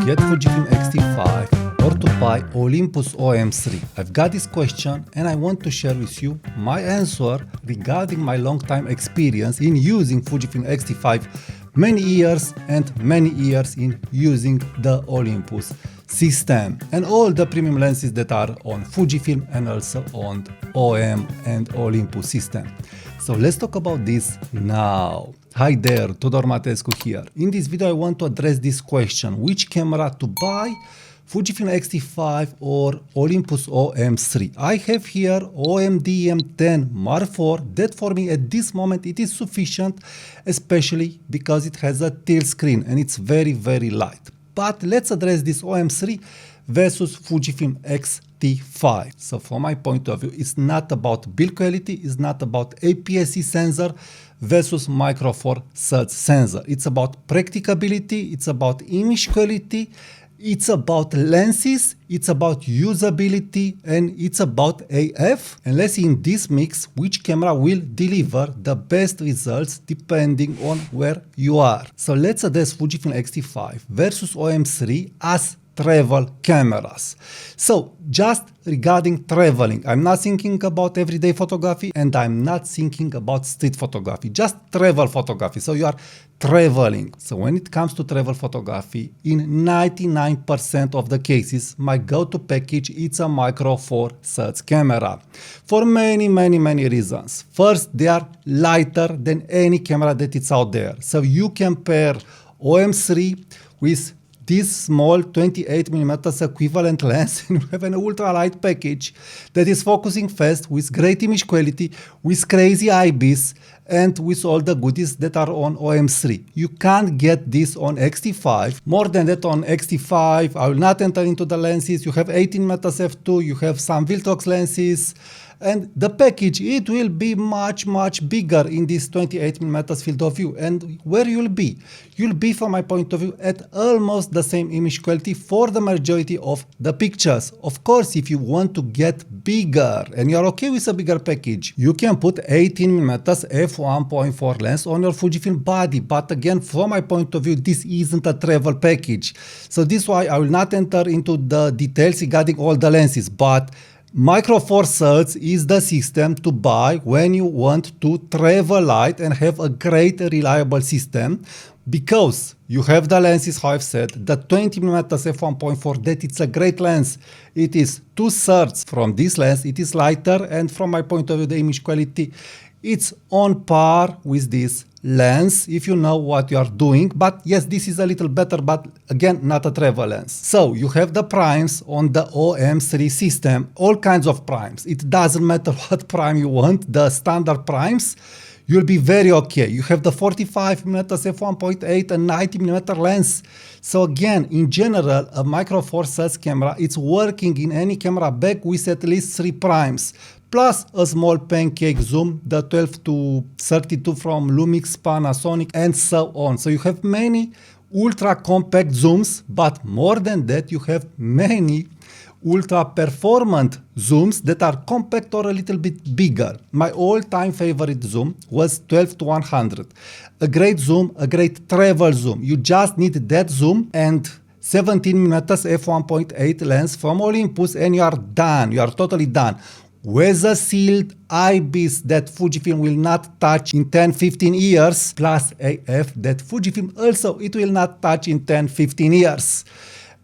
get Fujifilm X-T5 or to buy Olympus OM-3? I've got this question and I want to share with you my answer regarding my long-time experience in using Fujifilm X-T5, many years in using the Olympus system and all the premium lenses that are on Fujifilm and also on OM and Olympus system. So let's talk about this now. Hi there, Tudor Matescu here. In this video I want to address this question: which camera to buy, Fujifilm X-T5 or Olympus OM-3? I have here OM-10 Mark IV that for me at this moment it is sufficient, especially because it has a tilt screen and it's very light. But let's address this OM-3 versus Fujifilm X-T5. So from my point of view, it's not about build quality, it's not about APS-C sensor versus Micro Four Thirds sensor. It's about practicability, it's about image quality, it's about lenses, it's about usability, and it's about AF. And let's see in this mix which camera will deliver the best results depending on where you are. So let's address Fujifilm X-T5 versus OM-3 as travel cameras. So just regarding traveling, I'm not thinking about everyday photography and I'm not thinking about street photography, just travel photography. So you are traveling. So when it comes to travel photography, in 99% of the cases, my go-to package is a Micro Four Thirds camera for many reasons. First, they are lighter than any camera that is out there. So you can pair OM-3 with this small 28mm equivalent lens and you have an ultralight package that is focusing fast with great image quality, with crazy IBIS, and with all the goodies that are on OM-3. You can't get this on X-T5. More than that, on X-T5, I will not enter into the lenses. You have 18mm f2, you have some Viltrox lenses, and the package, it will be much bigger in this 28mm field of view. And where you'll be? You'll be, from my point of view, at almost the same image quality for the majority of the pictures. Of course, if you want to get bigger and you're okay with a bigger package, you can put 18mm f1.4 lens on your Fujifilm body. But again, from my point of view, this isn't a travel package. So this is why I will not enter into the details regarding all the lenses. But Micro Four Thirds is the system to buy when you want to travel light and have a great reliable system, because you have the lenses, how I've said, the 20mm f1.4, that it's a great lens. It is 2/3 from this lens, it is lighter, and from my point of view, the image quality, it's on par with this lens if you know what you are doing. But yes, this is a little better, but again, not a travel lens. So you have the primes on the OM-3 system, all kinds of primes. It doesn't matter what prime you want, the standard primes, you'll be very okay. You have the 45mm f1.8 and 90mm lens. So again, in general, a Micro Four Thirds camera, it's working in any camera bag with at least 3 primes. Plus a small pancake zoom, the 12 to 32 from Lumix, Panasonic, and so on. So you have many ultra compact zooms, but more than that, you have many ultra performant zooms that are compact or a little bit bigger. My all-time favorite zoom was 12 to 100. A great zoom, a great travel zoom. You just need that zoom and 17mm f1.8 lens from Olympus and you are done. You are totally done. With a sealed IBIS that Fujifilm will not touch in 10-15 years, plus AF that Fujifilm also it will not touch in 10-15 years.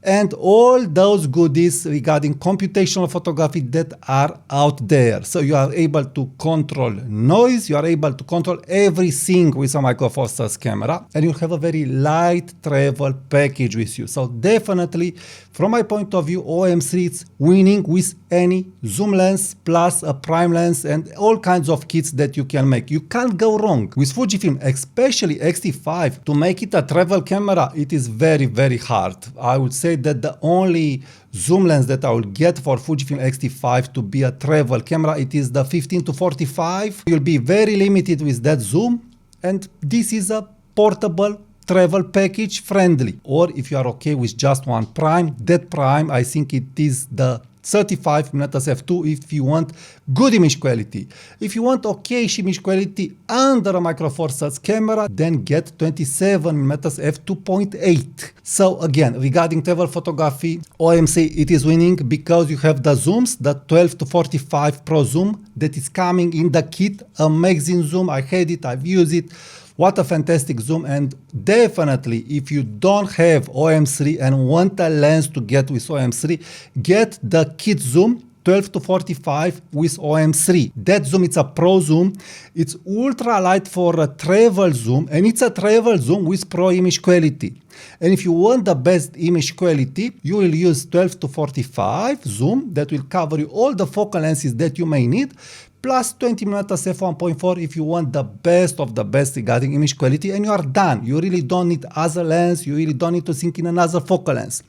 And all those goodies regarding computational photography that are out there. So you are able to control noise, you are able to control everything with a Micro Four Thirds camera, and you have a very light travel package with you. So definitely, from my point of view, OM-3 is winning with any zoom lens plus a prime lens and all kinds of kits that you can make. You can't go wrong with Fujifilm, especially X-T5. To make it a travel camera, it is very hard. I would say that the only zoom lens that I will get for Fujifilm X-T5 to be a travel camera, it is the 15 to 45. You'll be very limited with that zoom, and this is a portable travel package friendly. Or if you are okay with just one prime, that prime, I think it is the 35mm f2 if you want good image quality. If you want okay image quality under a Micro Four Thirds camera, then get 27mm f2.8. So again, regarding travel photography, OM-3 it is winning because you have the zooms, the 12 to 45 Pro zoom that is coming in the kit. Amazing zoom, I had it, I've used it. What a fantastic zoom, and definitely if you don't have OM-3 and want a lens to get with OM-3, get the kit zoom 12 to 45 with OM-3. That zoom, it's a pro zoom, it's ultra light for a travel zoom, and it's a travel zoom with pro image quality. And if you want the best image quality, you will use 12 to 45 zoom that will cover you all the focal lenses that you may need, plus 20mm f1.4 if you want the best of the best regarding image quality, and you are done. You really don't need other lens, you really don't need to sync in another focal lens.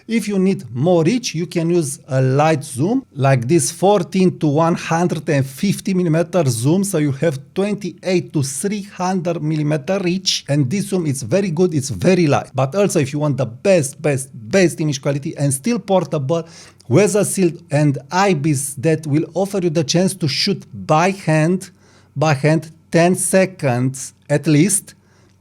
If you need more reach, you can use a light zoom like this 14 to 150mm zoom, so you have 28 to 300mm reach, and this zoom is very good, it's very light. But also if you want the best image quality and still portable, weather sealed and IBIS that will offer you the chance to shoot by hand 10 seconds at least,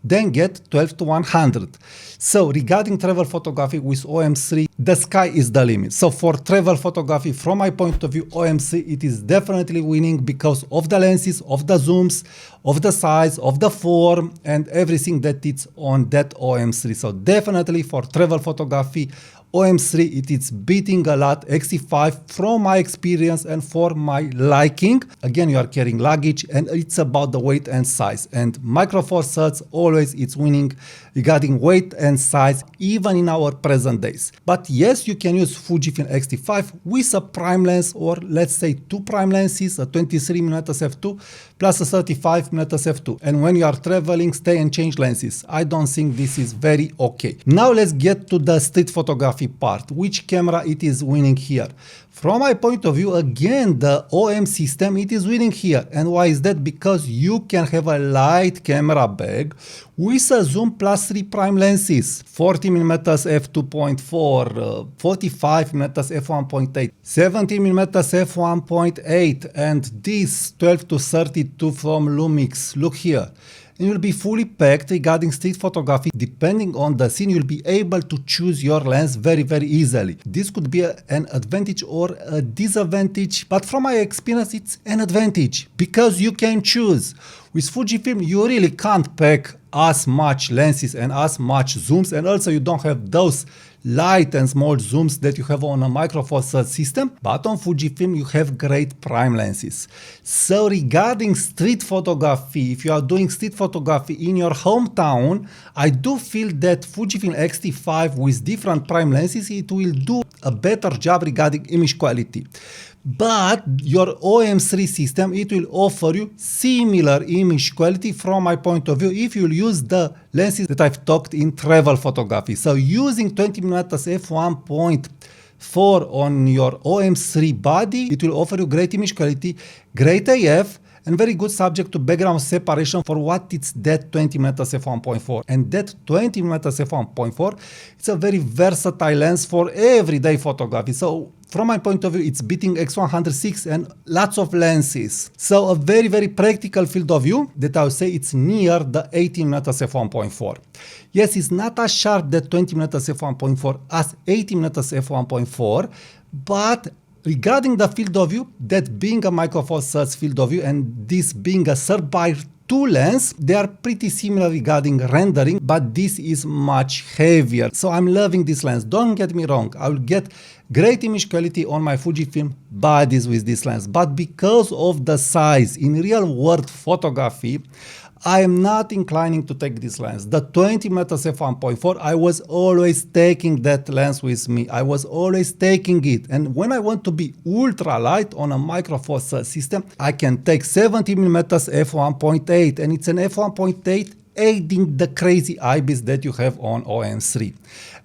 then get 12 to 100. So regarding travel photography with OM-3, the sky is the limit. So for travel photography, from my point of view, OM-3 it is definitely winning because of the lenses, of the zooms, of the size, of the form, and everything that it's on that OM-3. So definitely for travel photography, OM-3 it is beating a lot X-T5 from my experience and for my liking. Again, you are carrying luggage and it's about the weight and size, and Micro Four Thirds always it's winning regarding weight and size even in our present days. But yes, you can use Fujifilm X-T5 with a prime lens, or let's say two prime lenses, a 23mm f2 plus a 35mm f2, and when you are traveling, stay and change lenses. I don't think this is very okay. Now let's get to the street photography part. Which camera it is winning here? From my point of view, again, the OM system, it is winning here. And why is that? Because you can have a light camera bag with a zoom plus 3 prime lenses, 40mm f2.4, 45mm f1.8, 70mm f1.8, and this 12 to 32 from Lumix. Look here. And you'll be fully packed regarding street photography. Depending on the scene, you'll be able to choose your lens very easily. This could be an advantage or a disadvantage, but from my experience, it's an advantage because you can choose. With Fujifilm, you really can't pack as much lenses and as much zooms, and also you don't have those light and small zooms that you have on a Micro Four Thirds system, but on Fujifilm you have great prime lenses. So regarding street photography, if you are doing street photography in your hometown, I do feel that Fujifilm X-T5 with different prime lenses, it will do a better job regarding image quality. But your OM-3 system, it will offer you similar image quality from my point of view if you'll use the lenses that I've talked in travel photography. So using 20mm f1.4 on your OM-3 body, it will offer you great image quality, great AF, and very good subject to background separation for what it's that 20mm f1.4. And that 20mm f1.4, it's a very versatile lens for everyday photography. So from my point of view, it's beating X106 and lots of lenses. So a very practical field of view that I would say it's near the 18mm f1.4. Yes, it's not as sharp that 20mm f1.4 as 18mm f1.4, but regarding the field of view, that being a Micro Four Thirds field of view and this being a 3x2 lens, they are pretty similar regarding rendering, but this is much heavier. So I'm loving this lens. Don't get me wrong, I will get great image quality on my Fujifilm bodies with this lens, but because of the size in real world photography, I am not inclining to take this lens. The 20mm f1.4, I was always taking that lens with me. I was always taking it. And when I want to be ultra light on a Micro Four Thirds system, I can take 70mm f1.8, and it's an f1.8 aiding the crazy IBIS that you have on OM-3.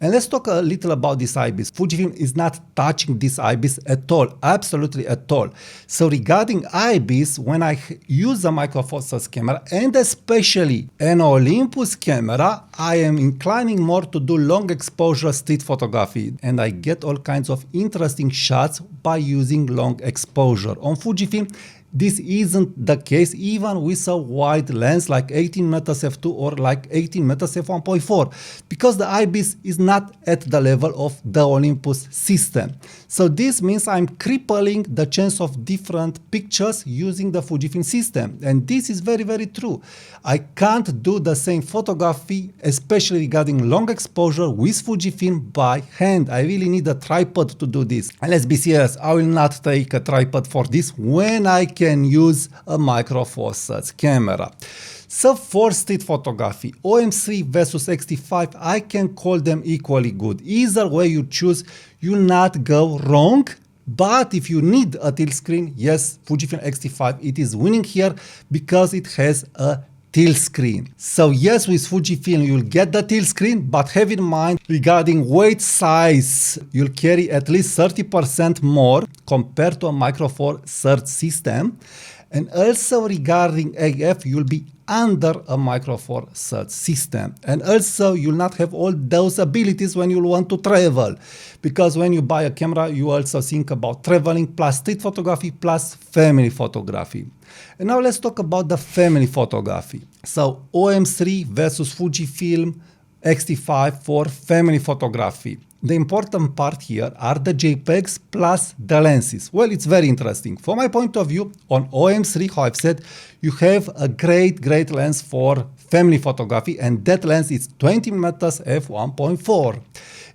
And let's talk a little about this IBIS. Fujifilm is not touching this IBIS at all, absolutely at all. So regarding IBIS, when I use a micro four thirds camera, and especially an Olympus camera, I am inclining more to do long exposure street photography, and I get all kinds of interesting shots by using long exposure. On Fujifilm, this isn't the case even with a wide lens like 18mm f2 or like 18mm f1.4, because the IBIS is not at the level of the Olympus system. So this means I'm crippling the chance of different pictures using the Fujifilm system, and this is very, very true. I can't do the same photography, especially regarding long exposure, with Fujifilm by hand. I really need a tripod to do this. And let's be serious, I will not take a tripod for this when I can use a micro four thirds camera. So for street photography, OM-3 versus X-T5, I can call them equally good. Either way you choose, you'll not go wrong. But if you need a tilt screen, yes, Fujifilm X-T5, it is winning here because it has a tilt screen. So yes, with Fujifilm you'll get the tilt screen, but have in mind regarding weight size, you'll carry at least 30% more compared to a micro four thirds system. And also regarding AF, you'll be under a micro four thirds system. And also you'll not have all those abilities when you want to travel, because when you buy a camera, you also think about traveling plus street photography plus family photography. And now let's talk about the family photography. So OM-3 versus Fujifilm X-T5 for family photography. The important part here are the JPEGs plus the lenses. Well, it's very interesting. From my point of view, on OM-3, how I've said, you have a great lens for family photography, and that lens is 20mm f1.4.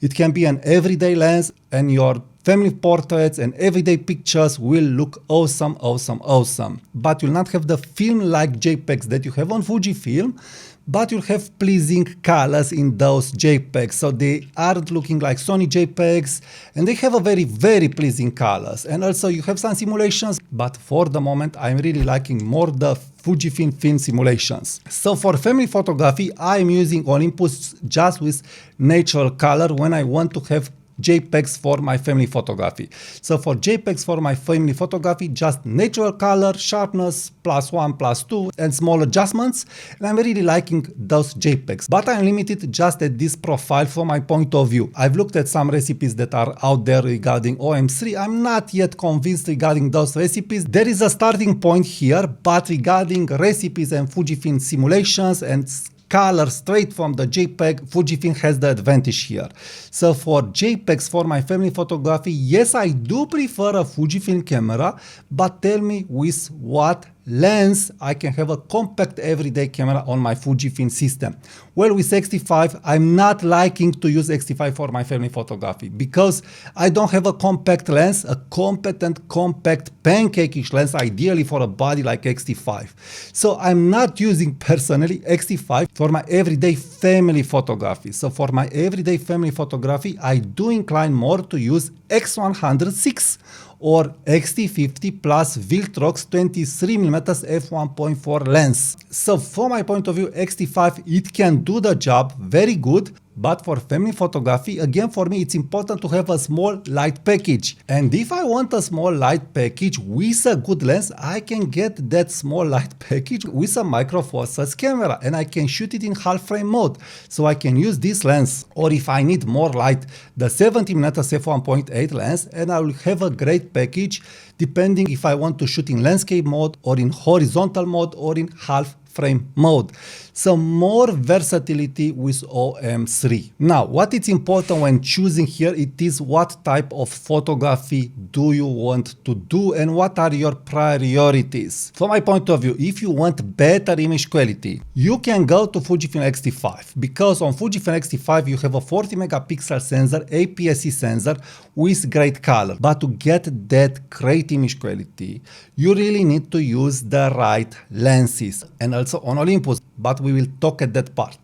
It can be an everyday lens, and your family portraits and everyday pictures will look awesome, awesome, awesome. But you'll not have the film-like JPEGs that you have on Fujifilm, but you'll have pleasing colors in those JPEGs. So they aren't looking like Sony JPEGs, and they have a very, very pleasing colors. And also you have some simulations, but for the moment, I'm really liking more the Fujifilm film simulations. So for family photography, I'm using Olympus just with natural color when I want to have JPEGs for my family photography. So for JPEGs for my family photography, just natural color, sharpness, +1, +2, and small adjustments. And I'm really liking those JPEGs. But I'm limited just at this profile from my point of view. I've looked at some recipes that are out there regarding OM-3. I'm not yet convinced regarding those recipes. There is a starting point here, but regarding recipes and Fujifilm simulations and color straight from the JPEG, Fujifilm has the advantage here. So for JPEGs for my family photography, yes, I do prefer a Fujifilm camera, but tell me with what lens I can have a compact everyday camera on my Fujifilm system. Well, with X-T5, I'm not liking to use X-T5 for my family photography because I don't have a compact lens, a competent, compact, pancake-ish lens, ideally for a body like X-T5. So I'm not using personally X-T5 for my everyday family photography. So for my everyday family photography, I do incline more to use X106 or X-T50 plus Viltrox 23mm f1.4 lens. So from my point of view, X-T5, it can do the job very good, but for family photography, again, for me, it's important to have a small light package. And if I want a small light package with a good lens, I can get that small light package with a micro four thirds camera, and I can shoot it in half frame mode. So I can use this lens, or if I need more light, the 70mm f1.8 lens, and I will have a great package depending if I want to shoot in landscape mode or in horizontal mode or in half frame mode. So more versatility with OM-3. Now, what is important when choosing here, it is what type of photography do you want to do and what are your priorities. From my point of view, if you want better image quality, you can go to Fujifilm X-T5, because on Fujifilm X-T5 you have a 40 megapixel sensor, APS-C sensor with great color. But to get that great image quality, you really need to use the right lenses, and also on Olympus, but we will talk at that part.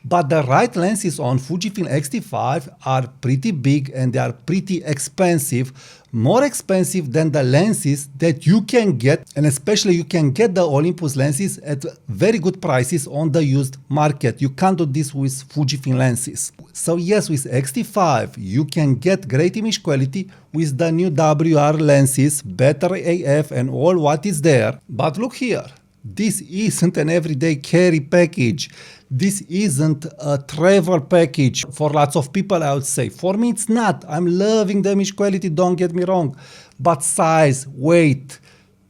But the right lenses on Fujifilm X-T5 are pretty big and they are pretty expensive, more expensive than the lenses that you can get, and especially you can get the Olympus lenses at very good prices on the used market. You can't do this with Fujifilm lenses. So yes, with X-T5 you can get great image quality with the new WR lenses, better AF and all what is there. But look here, this isn't an everyday carry package. This isn't a travel package for lots of people, I would say. For me, it's not. I'm loving the image quality, don't get me wrong. But size, weight,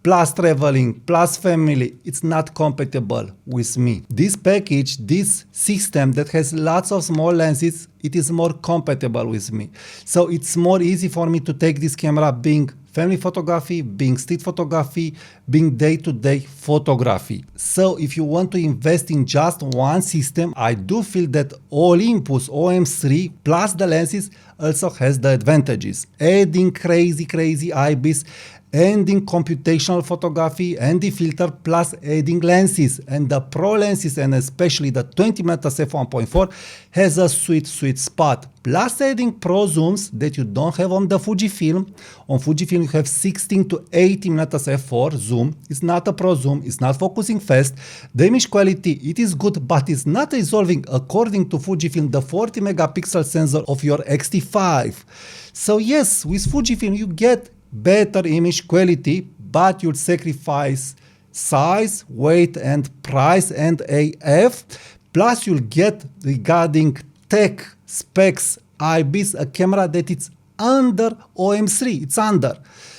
plus traveling, plus family, it's not compatible with me. This package, this system that has lots of small lenses, it is more compatible with me. So it's more easy for me to take this camera being family photography, being street photography, being day-to-day photography. So if you want to invest in just one system, I do feel that Olympus OM-3 plus the lenses also has the advantages. Adding crazy IBIS, adding computational photography and the filter, plus adding lenses. And the pro lenses, and especially the 20mm f1.4, has a sweet spot. Plus adding pro zooms that you don't have on the Fujifilm. On Fujifilm you have 16 to 18mm f4 zoom. It's not a pro zoom, it's not focusing fast. The image quality, it is good, but it's not resolving according to Fujifilm the 40 megapixel sensor of your X-T5. So yes, with Fujifilm you get better image quality, but you'll sacrifice size, weight and price and AF. Plus you'll get, regarding tech specs, IBIS, a camera that it's under OM-3. It's under.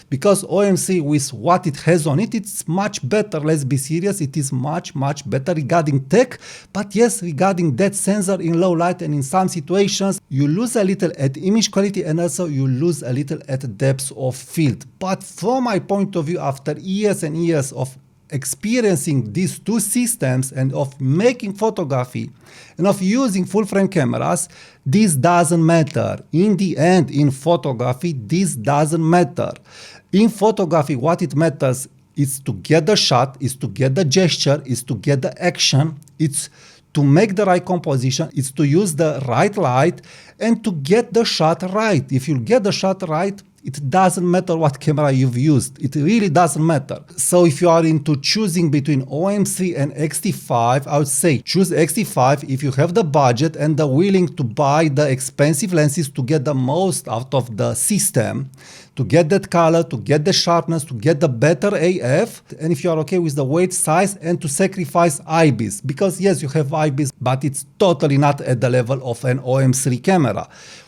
Because OM-3 with what it has on it, it's much better. Let's be serious, it is much better regarding tech. But yes, regarding that sensor in low light and in some situations, you lose a little at image quality and also you lose a little at depth of field. But from my point of view, after years and years of experiencing these two systems and of making photography and of using full frame cameras, this doesn't matter. In the end, in photography, this doesn't matter. In photography, what it matters is to get the shot, is to get the gesture, is to get the action, it's to make the right composition, it's to use the right light and to get the shot right. If you get the shot right, it doesn't matter what camera you've used. It really doesn't matter. So if you are into choosing between OM-3 and X-T5, I would say choose X-T5 if you have the budget and the willing to buy the expensive lenses to get the most out of the system, to get that color, to get the sharpness, to get the better AF, and if you are okay with the weight, size, and to sacrifice IBIS. Because yes, you have IBIS, but it's totally not at the level of an OM-3 camera.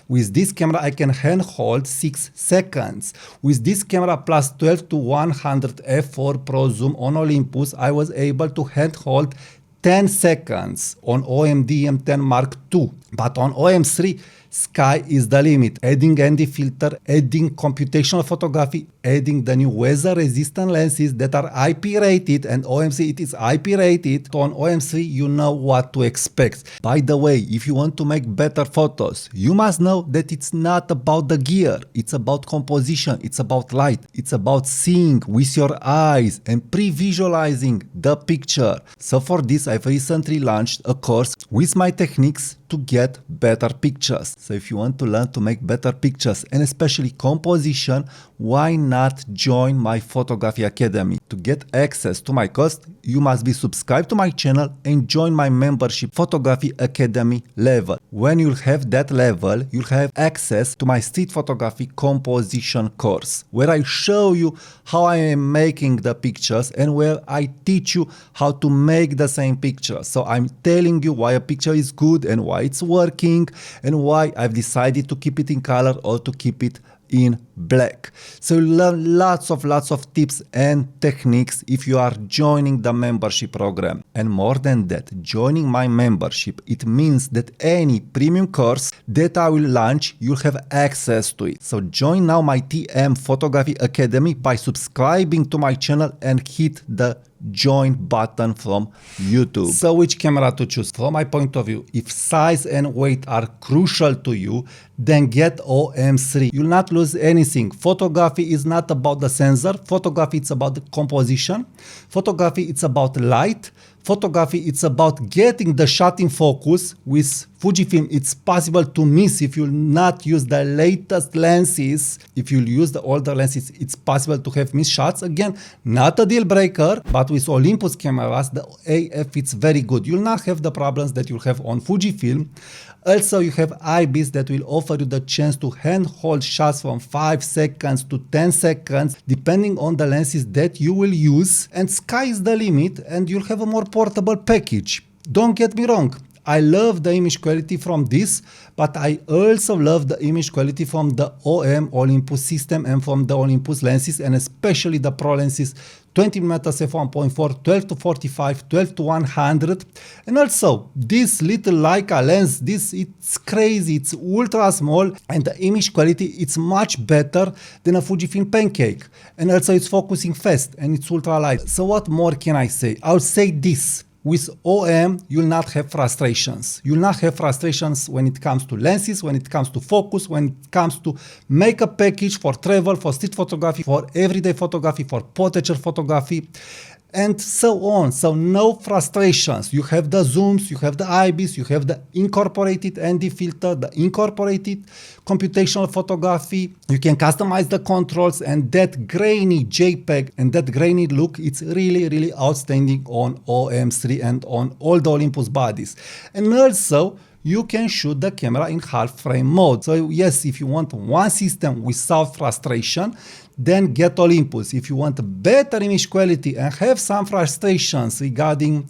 With this camera, I can handhold 6 seconds. With this camera plus 12 to 100 f4 Pro Zoom on Olympus, I was able to handhold 10 seconds on OMD M10 Mark II. But on OM-3, sky is the limit. Adding ND filter, adding computational photography, adding the new weather resistant lenses that are IP rated, and OM-3 it is IP rated. So on OM-3 you know what to expect. By the way, if you want to make better photos, you must know that it's not about the gear, it's about composition, it's about light, it's about seeing with your eyes and pre-visualizing the picture. So for this, I've recently launched a course with my techniques to get better pictures. So if you want to learn to make better pictures and especially composition, why not join my Photography Academy? To get access to my course, you must be subscribed to my channel and join my membership Photography Academy level. When you'll have that level, you'll have access to my street photography composition course, where I show you how I am making the pictures and where I teach you how to make the same picture. So I'm telling you why a picture is good and why it's working and why I've decided to keep it in color or to keep it in black. So you learn lots of tips and techniques if you are joining the membership program. And more than that, joining my membership, it means that any premium course that I will launch, you'll have access to it. So join now my TM Photography Academy by subscribing to my channel and hit the join button from YouTube. So which camera to choose? From my point of view, if size and weight are crucial to you, then get OM-3. You'll not lose anything. Photography is not about the sensor. Photography, it's about the composition. Photography, it's about light. photography, it's about getting the shot in focus. With Fujifilm, it's possible to miss if you not use the latest lenses. If you use the older lenses, it's possible to have missed shots. Again, not a deal breaker, but with Olympus cameras, the AF it's very good. You'll not have the problems that you'll have on Fujifilm. Also, you have IBs that will offer you the chance to handhold shots from 5 seconds to 10 seconds, depending on the lenses that you will use. And sky is the limit, and you'll have a more portable package. Don't get me wrong. I love the image quality from this, but I also love the image quality from the OM Olympus system and from the Olympus lenses, and especially the Pro lenses 20mm f1.4, 12 to 45, 12 to 100. And also, this little Leica lens, it's crazy, it's ultra small, and the image quality, it's much better than a Fujifilm Pancake. And also, it's focusing fast, and it's ultra light. So what more can I say? I'll say this. With OM, you'll not have frustrations. You'll not have frustrations when it comes to lenses, when it comes to focus, when it comes to make a package for travel, for street photography, for everyday photography, for portraiture photography, and so on. So no frustrations. You have the zooms, you have the IBIS, you have the incorporated ND filter, the incorporated computational photography. You can customize the controls, and that grainy JPEG and that grainy look, it's really, really outstanding on OM-3 and on all the Olympus bodies. And also, you can shoot the camera in half frame mode. So yes, if you want one system without frustration, then get Olympus. If you want a better image quality and have some frustrations regarding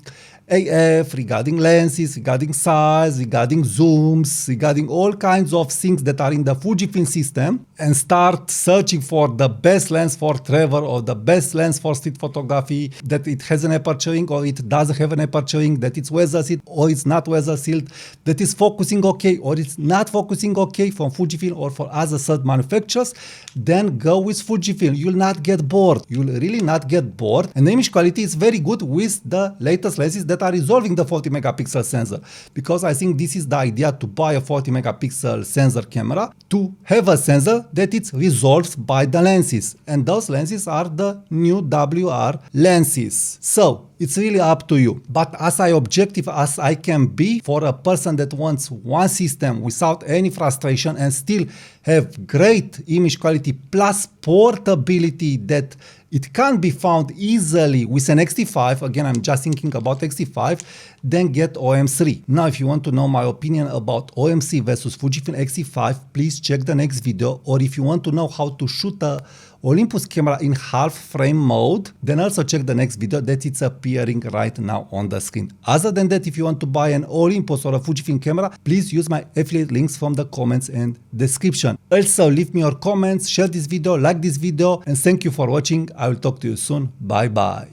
AF, regarding lenses, regarding size, regarding zooms, regarding all kinds of things that are in the Fujifilm system, and start searching for the best lens for travel or the best lens for street photography, that it has an aperturing or it doesn't have an aperturing, that it's weather sealed or it's not weather sealed, that is focusing okay or it's not focusing okay from Fujifilm or for other third manufacturers, then go with Fujifilm. You'll not get bored. You'll really not get bored. And the image quality is very good with the latest lenses that are resolving the 40 megapixel sensor, because I think this is the idea, to buy a 40 megapixel sensor camera, to have a sensor that it's resolved by the lenses, and those lenses are the new WR lenses. So it's really up to you. But as objective as I can be for a person that wants one system without any frustration and still have great image quality plus portability, that it can't be found easily with an X-T5, again I'm just thinking about X-T5, then get OM-3. Now if you want to know my opinion about OM-3 versus Fujifilm X-T5, please check the next video. Or if you want to know how to shoot a Olympus camera in half frame mode, then also check the next video that it's appearing right now on the screen. Other than that, if you want to buy an Olympus or a Fujifilm camera, please use my affiliate links from the comments and description. Also leave me your comments, share this video, like this video, and thank you for watching. I will talk to you soon. Bye bye.